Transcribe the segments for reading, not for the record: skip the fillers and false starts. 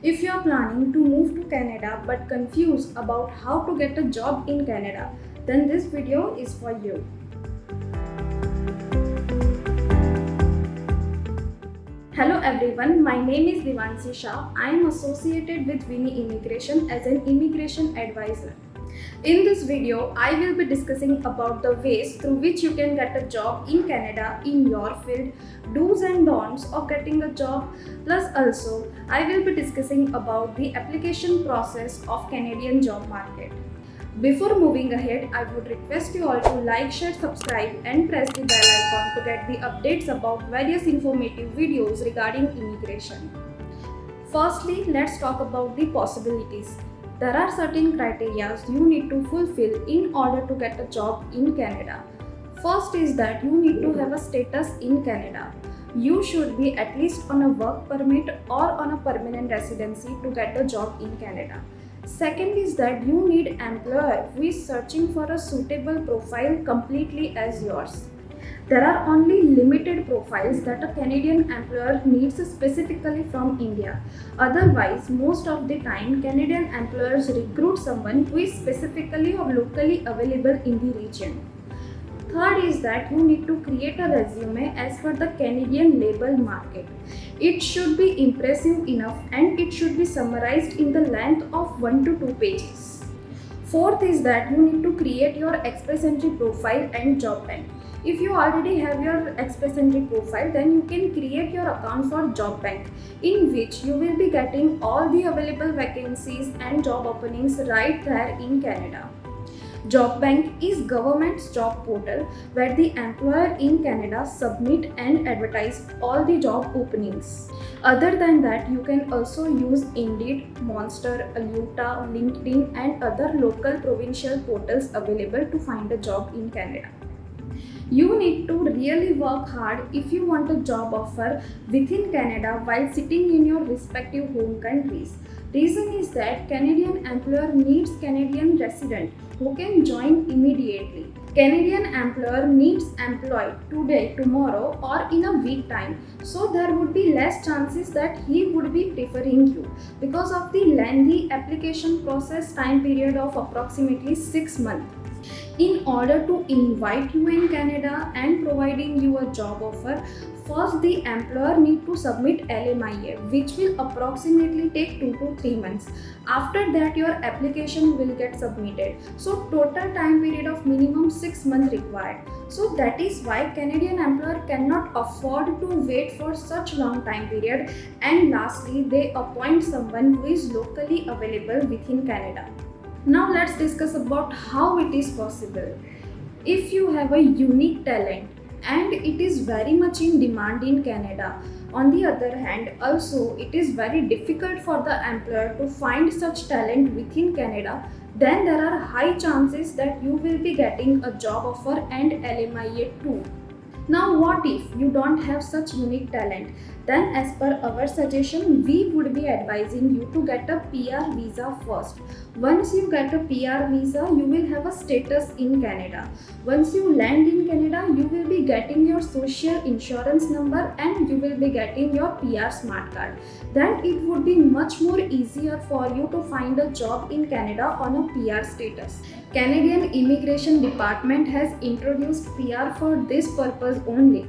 If you are planning to move to Canada but confused about how to get a job in Canada, then this video is for you. Hello everyone, my name is Devanshi Shah. I am associated with Winnie Immigration as an immigration advisor. In this video, I will be discussing about the ways through which you can get a job in Canada in your field, do's and don'ts of getting a job, plus also I will be discussing about the application process of Canadian job market. Before moving ahead, I would request you all to like, share, subscribe and press the bell icon to get the updates about various informative videos regarding immigration. Firstly, let's talk about the possibilities. There are certain criteria you need to fulfill in order to get a job in Canada. First is that you need to have a status in Canada. You should be at least on a work permit or on a permanent residency to get a job in Canada. Second is that you need employer who is searching for a suitable profile completely as yours. There are only limited profiles that a Canadian employer needs specifically from India. Otherwise, most of the time, Canadian employers recruit someone who is specifically or locally available in the region. Third is that you need to create a resume as per the Canadian labor market. It should be impressive enough and it should be summarized in the length of 1 to 2 pages. Fourth is that you need to create your Express Entry profile and job bank. If you already have your Express Entry profile, then you can create your account for job bank, in which you will be getting all the available vacancies and job openings right there in Canada. Job Bank is government's job portal where the employer in Canada submit and advertise all the job openings. Other than that, you can also use Indeed, Monster, Aluta, LinkedIn and other local provincial portals available to find a job in Canada. You need to really work hard if you want a job offer within Canada while sitting in your respective home countries. Reason is that Canadian employer needs Canadian resident who can join immediately. Canadian employer needs employee today, tomorrow or in a week time. So there would be less chances that he would be preferring you because of the lengthy application process time period of approximately 6 months. In order to invite you in Canada and providing you a job offer, first the employer need to submit LMIA, which will approximately take 2 to 3 months. After that, your application will get submitted. So total time period of minimum 6 months required. So that is why Canadian employer cannot afford to wait for such long time period. And lastly, they appoint someone who is locally available within Canada. Now let's discuss about how it is possible. If you have a unique talent and it is very much in demand in Canada, on the other hand, also it is very difficult for the employer to find such talent within Canada, then there are high chances that you will be getting a job offer and LMIA too. Now what if you don't have such unique talent? Then as per our suggestion, we would be advising you to get a PR visa first. Once you get a PR visa, you will have a status in Canada. Once you land in Canada, you will be getting your social insurance number and you will be getting your PR smart card. Then it would be much more easier for you to find a job in Canada on a PR status. Canadian Immigration Department has introduced PR for this purpose only.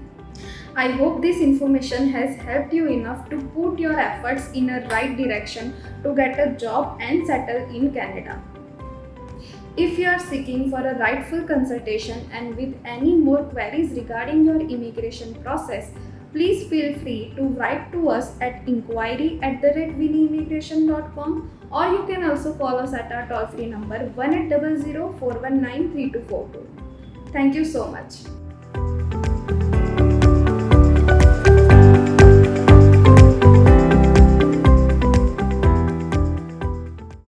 I hope this information has helped you enough to put your efforts in a right direction to get a job and settle in Canada. If you are seeking for a rightful consultation and with any more queries regarding your immigration process, please feel free to write to us at inquiry@winnieimmigration.com, or you can also call us at our toll-free number 1800 419 3242. Thank you so much.